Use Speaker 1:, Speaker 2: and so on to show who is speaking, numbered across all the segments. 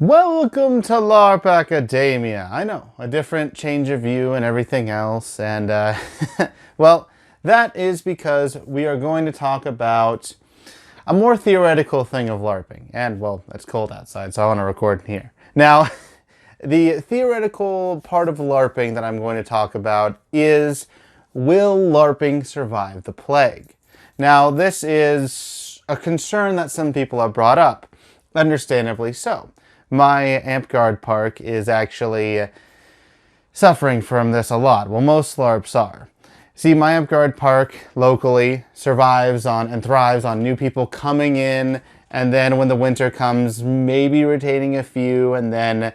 Speaker 1: Welcome to Larp Academia. I know, a different change of view and everything else, and well, that is because we are going to talk about a more theoretical thing of LARPing. And, well, it's cold outside, so I want to record in here. Now, the theoretical part of LARPing that I'm going to talk about is, will LARPing survive the plague? Now, this is a concern that some people have brought up, understandably so. My Amp park is actually suffering from this a lot. Well, most LARPs are. See, my Amp park locally survives on and thrives on new people coming in, and then when the winter comes, maybe retaining a few, and then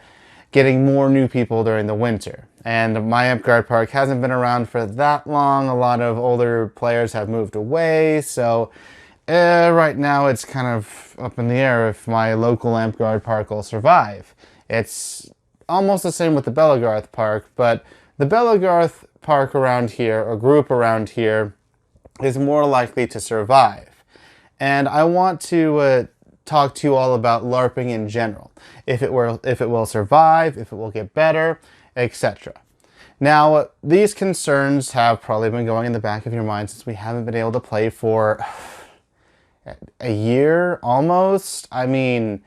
Speaker 1: getting more new people during the winter. And my Amp park hasn't been around for that long. A lot of older players have moved away, so right now it's kind of up in the air if my local Amp park will survive. It's almost the same with the Bellegarth park, but the Bellegarth park around here, or group around here, is more likely to survive. And I want to talk to you all about LARPing in general. If it will survive, if it will get better, etc. Now, these concerns have probably been going in the back of your mind since we haven't been able to play for a year, almost. I mean,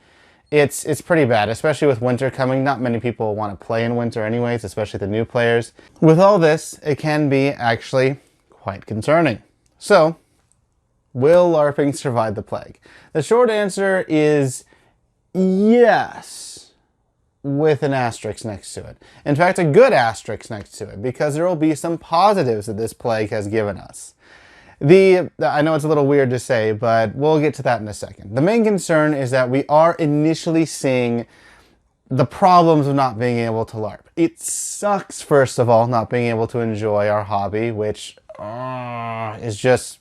Speaker 1: it's pretty bad, especially with winter coming. Not many people want to play in winter anyways, especially the new players. With all this, it can be actually quite concerning. So, will LARPing survive the plague? The short answer is yes, with an asterisk next to it. In fact, a good asterisk next to it, because there will be some positives that this plague has given us. I know it's a little weird to say, but we'll get to that in a second. The main concern is that we are initially seeing the problems of not being able to LARP. It sucks, first of all, not being able to enjoy our hobby, which is just...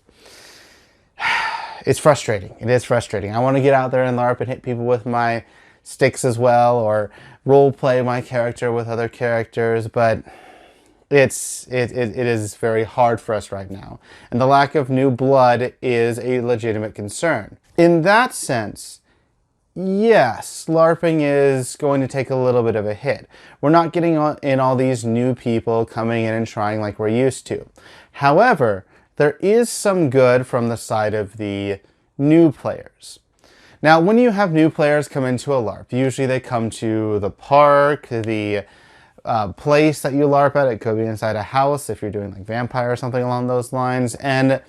Speaker 1: it's frustrating. It is frustrating. I want to get out there and LARP and hit people with my sticks as well, or role play my character with other characters, but it is very hard for us right now. And the lack of new blood is a legitimate concern. In that sense, yes, LARPing is going to take a little bit of a hit. We're not getting in all these new people coming in and trying like we're used to. However, there is some good from the side of the new players. Now, when you have new players come into a LARP, usually they come to the park, the place that you LARP at. It could be inside a house if you're doing like vampire or something along those lines. And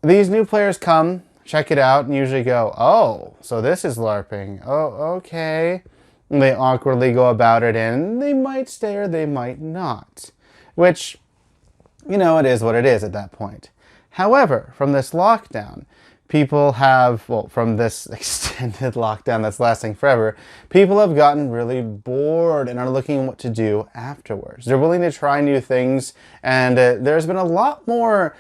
Speaker 1: these new players come, check it out, and usually go, oh, so this is LARPing. Oh, okay. And they awkwardly go about it, and they might stay or they might not. Which, you know, it is what it is at that point. However, from this lockdown, people have, well, from this extended lockdown that's lasting forever, people have gotten really bored and are looking at what to do afterwards. They're willing to try new things, and there's been a lot more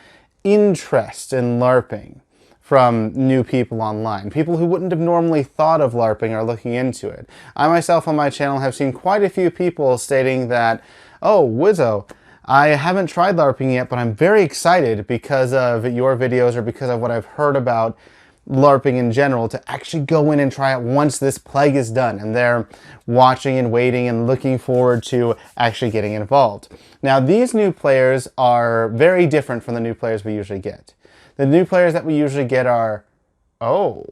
Speaker 1: interest in LARPing from new people online. People who wouldn't have normally thought of LARPing are looking into it. I myself on my channel have seen quite a few people stating that, oh, Wizzo, I haven't tried LARPing yet, but I'm very excited because of your videos or because of what I've heard about LARPing in general to actually go in and try it once this plague is done. And they're watching and waiting and looking forward to actually getting involved. Now, these new players are very different from the new players we usually get. The new players that we usually get are, oh,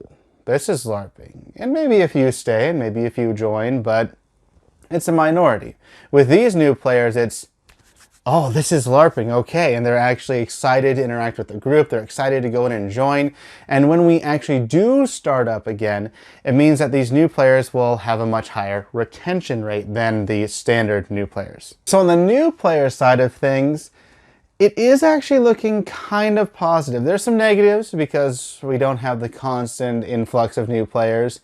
Speaker 1: this is LARPing. And maybe a few stay and maybe a few join, but it's a minority. With these new players, it's, oh, this is LARPing, okay, and they're actually excited to interact with the group, they're excited to go in and join, and when we actually do start up again, it means that these new players will have a much higher retention rate than the standard new players. So on the new player side of things, it is actually looking kind of positive. There's some negatives because we don't have the constant influx of new players,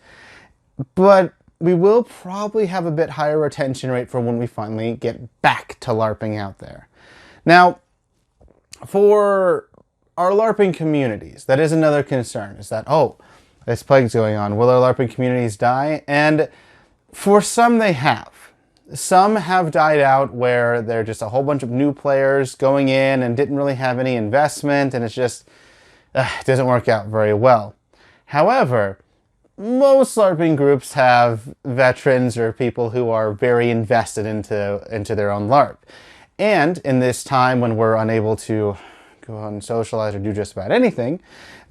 Speaker 1: but we will probably have a bit higher retention rate for when we finally get back to LARPing out there. Now, for our LARPing communities, that is another concern, is that, oh, this plague's going on. Will our LARPing communities die? And for some, they have. Some have died out where they're just a whole bunch of new players going in and didn't really have any investment, and it's just, it doesn't work out very well. However, most LARPing groups have veterans or people who are very invested into their own LARP. And in this time when we're unable to go out and socialize or do just about anything,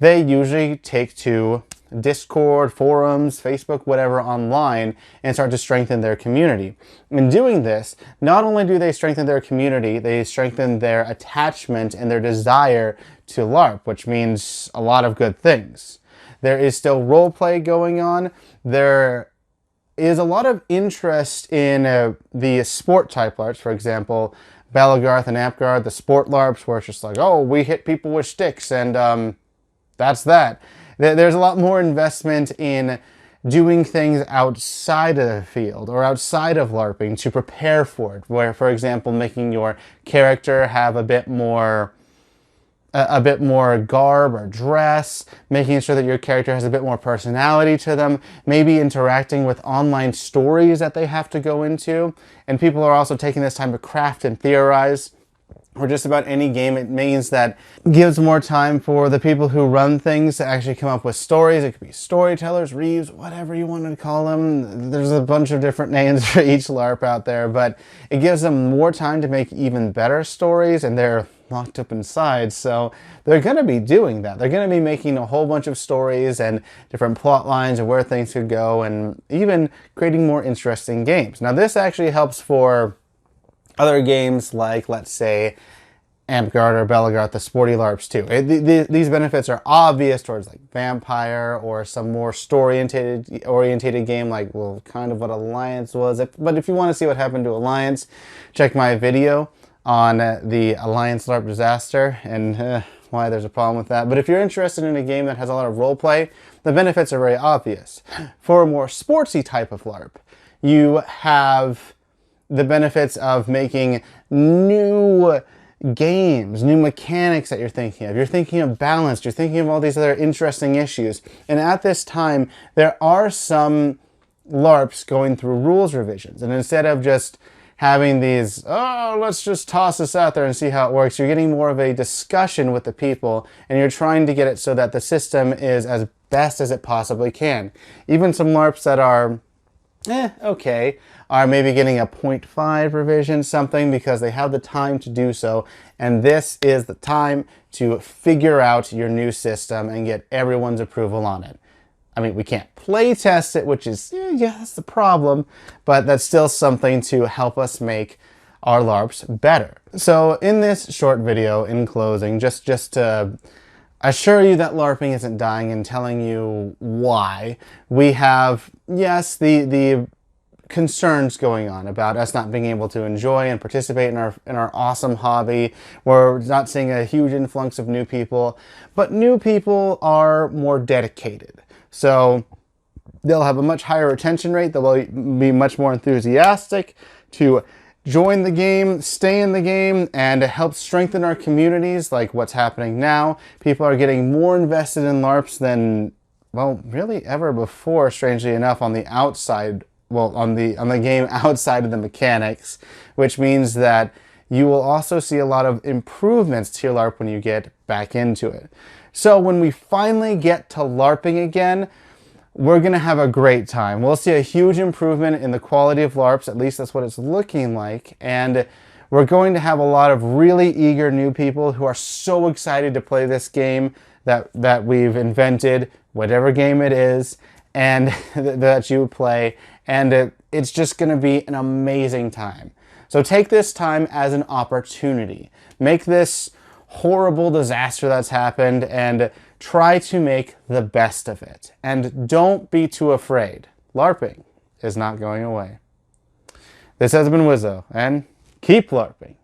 Speaker 1: they usually take to Discord, forums, Facebook, whatever online and start to strengthen their community. In doing this, not only do they strengthen their community, they strengthen their attachment and their desire to LARP, which means a lot of good things. There is still roleplay going on. There is a lot of interest in the sport type LARPs, for example, Balagarth and Apgard, the sport LARPs, where it's just like, oh, we hit people with sticks and that's that. There's a lot more investment in doing things outside of the field or outside of LARPing to prepare for it, where, for example, making your character have a bit more garb or dress, making sure that your character has a bit more personality to them, maybe interacting with online stories that they have to go into. And people are also taking this time to craft and theorize. Or just about any game. It means that gives more time for the people who run things to actually come up with stories. It could be storytellers, reeves, whatever you want to call them. There's a bunch of different names for each LARP out there, but it gives them more time to make even better stories, and they're locked up inside, so they're going to be doing that. They're going to be making a whole bunch of stories and different plot lines of where things could go, and even creating more interesting games. Now, this actually helps for other games like, let's say, Amtgard or Belagarth, the sporty LARPs too. These benefits are obvious towards like Vampire or some more story-orientated game like, well, kind of what Alliance was. But if you want to see what happened to Alliance, check my video on the Alliance LARP disaster and why there's a problem with that. But if you're interested in a game that has a lot of roleplay, the benefits are very obvious. For a more sportsy type of LARP, you have the benefits of making new games, new mechanics that you're thinking of. You're thinking of balance, you're thinking of all these other interesting issues. And at this time, there are some LARPs going through rules revisions. And instead of just having these, oh, let's just toss this out there and see how it works, you're getting more of a discussion with the people, and you're trying to get it so that the system is as best as it possibly can. Even some LARPs that are okay, are maybe getting a 0.5 revision, something, because they have the time to do so. And this is the time to figure out your new system and get everyone's approval on it. I mean, we can't play test it, which is, yeah, that's the problem, but that's still something to help us make our LARPs better. So in this short video, in closing, just to assure you that LARPing isn't dying and telling you why, we have, yes, the concerns going on about us not being able to enjoy and participate in our awesome hobby. We're not seeing a huge influx of new people, but new people are more dedicated. So they'll have a much higher retention rate. They'll be much more enthusiastic to join the game, stay in the game, and help strengthen our communities like what's happening now. People are getting more invested in LARPs than, well, really ever before, strangely enough, on the outside, well, on the game outside of the mechanics, which means that you will also see a lot of improvements to your LARP when you get back into it. So when we finally get to LARPing again, we're going to have a great time. We'll see a huge improvement in the quality of LARPs, at least that's what it's looking like, and we're going to have a lot of really eager new people who are so excited to play this game that we've invented, whatever game it is, and that you play, and it's just going to be an amazing time. So take this time as an opportunity. Make this horrible disaster that's happened and try to make the best of it. And don't be too afraid. LARPing is not going away. This has been Wizzo, and keep LARPing.